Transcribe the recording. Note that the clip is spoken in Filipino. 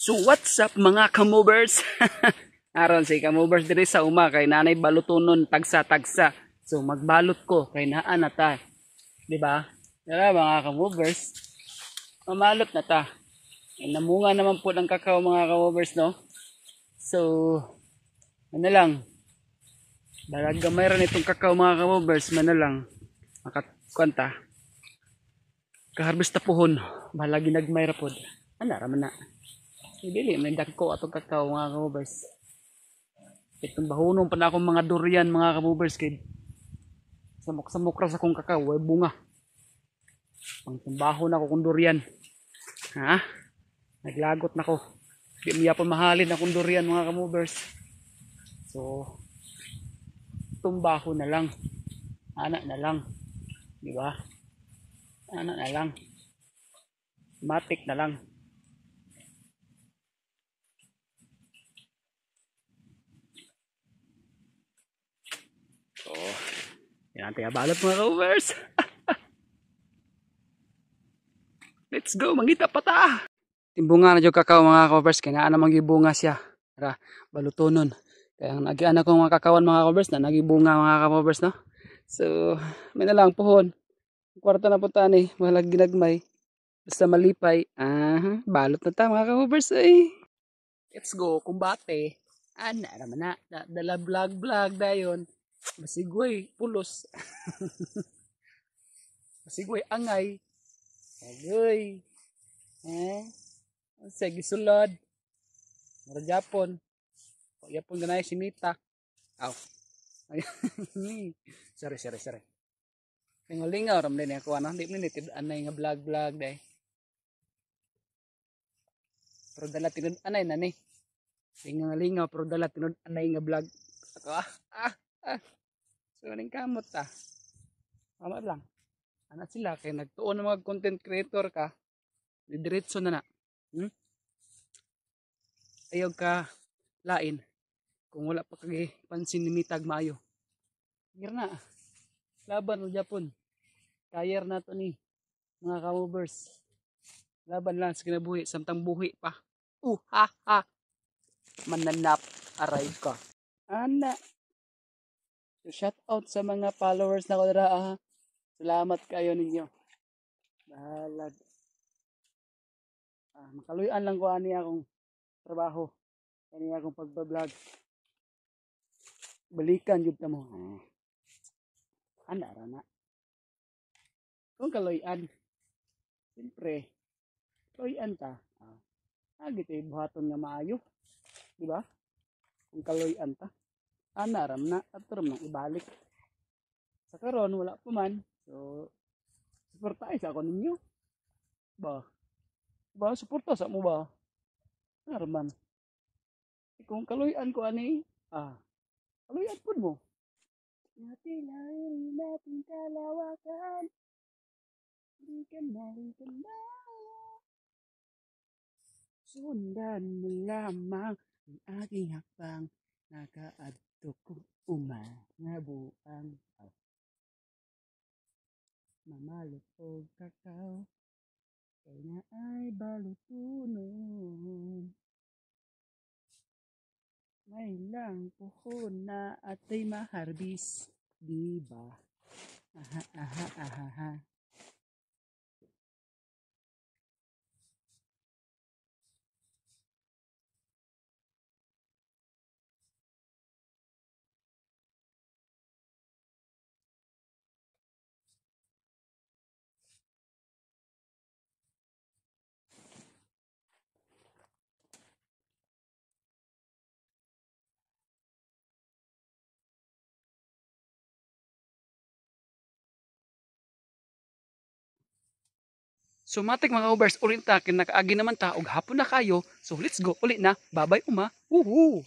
So what's up mga kamovers? Aron si kamovers diri sa uma kay nanay balutonon tagsa-tagsa. So magbalot ko kay naa na ta. Di ba? Tara mga kamovers. Mamalot na ta. Eh, namunga naman po ng kakao mga kamovers no. So ano lang. Balag gamay ran itong kakao mga kamovers man lang. Makakwanta. Kaharbis tapuhon. Balag ginagmay ra pod. Ana ra man na. Dili, may dako atong kakao mga kabubers. Itong bahunon pa na akong mga durian mga kabubers kay samok-samok ra sa akong kakao ay bunga. Pang tumbaho na ako kung durian. Ha? Naglagot na ko. Di miya pa mahalin akong durian mga kabubers. So tumbaho na lang. Anak na lang. Di ba? Anak na lang. Matik na lang. Yan ang balot mga rovers. Let's go, mangita pa ta. Timbunga na yung kakao mga rovers. Kaya na magibunga siya. Tara, balutonon. Kaya ang nagianak ko mga kakawan mga rovers na nagibunga mga rovers no. So, may na lang pohon. Kwarta na punta ni, mahalag ginagmay. Basta malipay. Balot na ta mga rovers eh. Let's go, kumbate. Ana naman na. Dala vlog dayon. Masigway, pulos. Masigway, angay. Agoy. Sige, sulod. Mara Japon. Yapon ganay si Mita. Aw. Sorry. Lingaw ram din ako ano. Di mo nitid anay nga vlog day. Pero dala tinod anay na ni. Lingaw pero dala tinod anay nga vlog. Ako So, ning kamot ta. Tama lang. Anak sila, kaya nagtuon ng mga content creator ka, diretso na na. Ayaw ka lain. Kung wala pa kagi pansin ni Mitag maayo. Higir na. Laban o Japon. Kayer na to ni mga kamovers. Laban lang sa kinabuhi. Samtang buhi pa. Mananap. Aray ka. Ana. So, shout out sa mga followers na ko dira. Salamat kayo ninyo. Bahalag. Makaluyan lang ko ani akong trabaho. Ani akong pagbablog. Balikan jud ta mo. Ana ra na. Kung kaluyan. Siyempre. Kaluyan ta. Gito buhaton nga maayo. Di ba? Kung kaluyan ta. Ana ram na at ram nang ibalik. Sa karon wala pa man. So suporta sa ako ninyo. Ba suporta sa mo ba? Narman. Kung kaluyan ko ani, kaluyan pud mo. Natin kalawakan. Likan na. Sundan mo lamang ang aking hakbang. Nakaadto ko nga buang. Mamalot o kakao. Kaya ay balutunon. May lang pohon na atay maharbis. Diba? Aha. So matik mga overs ulit ta, nakaagi naman ta og hapon na kayo. So let's go ulit na. Bye-bye uma. Woohoo!